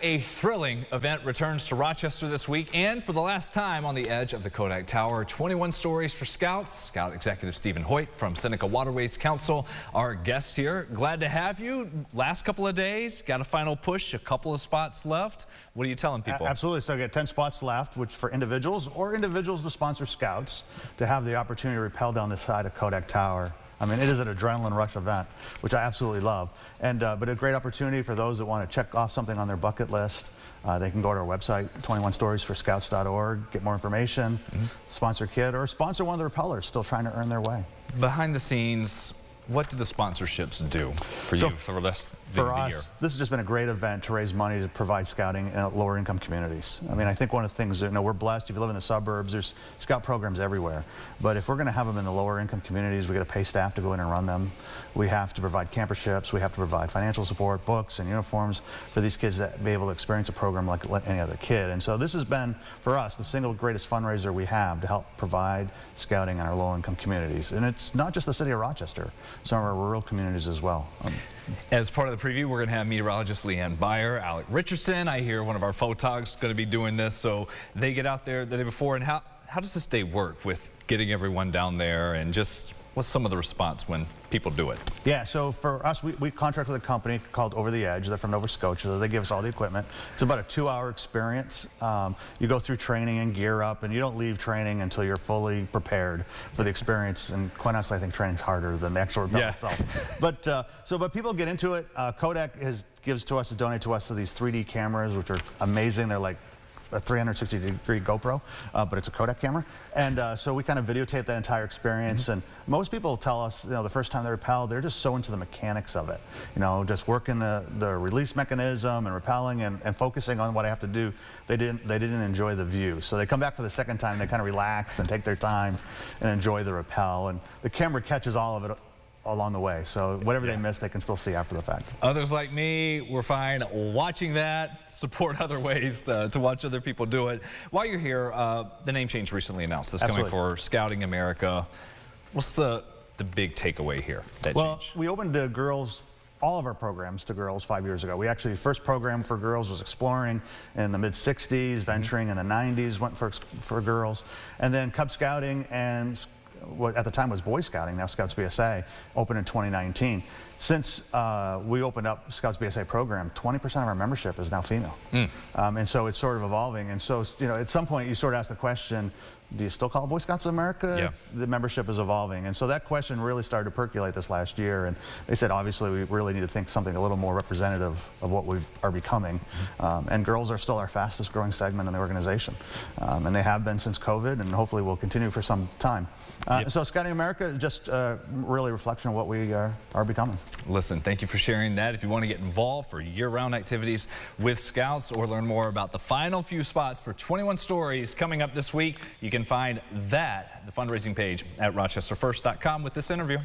A thrilling event returns to Rochester this week, and for the last time on the edge of the Kodak Tower, 21 stories for Scouts. Scout Executive Stephen Hoyt from Seneca Waterways Council, our guest here. Glad to have you. Last couple of days, got a final push, a couple of spots left. What are you telling people? Absolutely. So I got 10 spots left, which for individuals or individuals to sponsor Scouts to have the opportunity to rappel down the side of Kodak Tower. I mean, it is an adrenaline rush event, which I absolutely love. And but a great opportunity for those that want to check off something on their bucket list. They can go to our website, 21storiesforscouts.org, get more information, sponsor a kid, or sponsor one of the rappellers still trying to earn their way. Behind the scenes, what do the sponsorships do for you for the rest of the year? This has just been a great event to raise money to provide scouting in lower income communities. I mean, I think one of the things, we're blessed. If you live in the suburbs, there's scout programs everywhere. But if we're going to have them in the lower income communities, we got to pay staff to go in and run them. We have to provide camperships. We have to provide financial support, books, and uniforms for these kids to be able to experience a program like any other kid. And so this has been, for us, the single greatest fundraiser we have to help provide scouting in our low income communities. And it's not just the city of Rochester, some of our rural communities as well. As part of the preview, we're going to have meteorologist Leanne Byer, Alec Richardson. I hear one of our photogs going to be doing this, so they get out there the day before. And how does this day work with getting everyone down there, and just what's some of the response when people do it? Yeah, so for us, we contract with a company called Over the Edge. They're from Nova Scotia. They give us all the equipment. It's about a 2-hour experience. You go through training and gear up, and you don't leave training until you're fully prepared for the experience. And quite honestly, I think training's harder than the actual event itself. But people get into it. Kodak gives to us, donate to us these 3D cameras, which are amazing. They're like a 360-degree GoPro, but it's a Kodak camera. And so we kind of videotape that entire experience. And most people tell us, the first time they rappel, they're just so into the mechanics of it. Just working the release mechanism and rappelling and focusing on what I have to do. They didn't enjoy the view. So they come back for the second time, they kind of relax and take their time and enjoy the rappel. And the camera catches all of it along the way, so whatever they miss, they can still see after the fact. Others like me, we're fine watching that. Support other ways to watch other people do it. While you're here, the name change recently announced. This coming for Scouting America. What's the big takeaway here? Well, we opened to girls, all of our programs to girls 5 years ago. We actually, first program for girls was Exploring in the mid-60s, Venturing in the 90s, went for girls. And then Cub Scouting and what at the time was Boy Scouting, now Scouts BSA, opened in 2019. Since we opened up Scouts BSA program, 20% of our membership is now female. And so it's sort of evolving. And so, at some point you sort of ask the question, do you still call it Boy Scouts of America? Yeah. The membership is evolving. And so that question really started to percolate this last year. And they said, obviously, we really need to think something a little more representative of what we are becoming. And girls are still our fastest growing segment in the organization. And they have been since COVID, and hopefully will continue for some time. So Scouting America is just really a reflection of what we are becoming. Listen, thank you for sharing that. If you want to get involved for year-round activities with Scouts or learn more about the final few spots for 21 stories coming up this week, you can find that, the fundraising page, at rochesterfirst.com with this interview.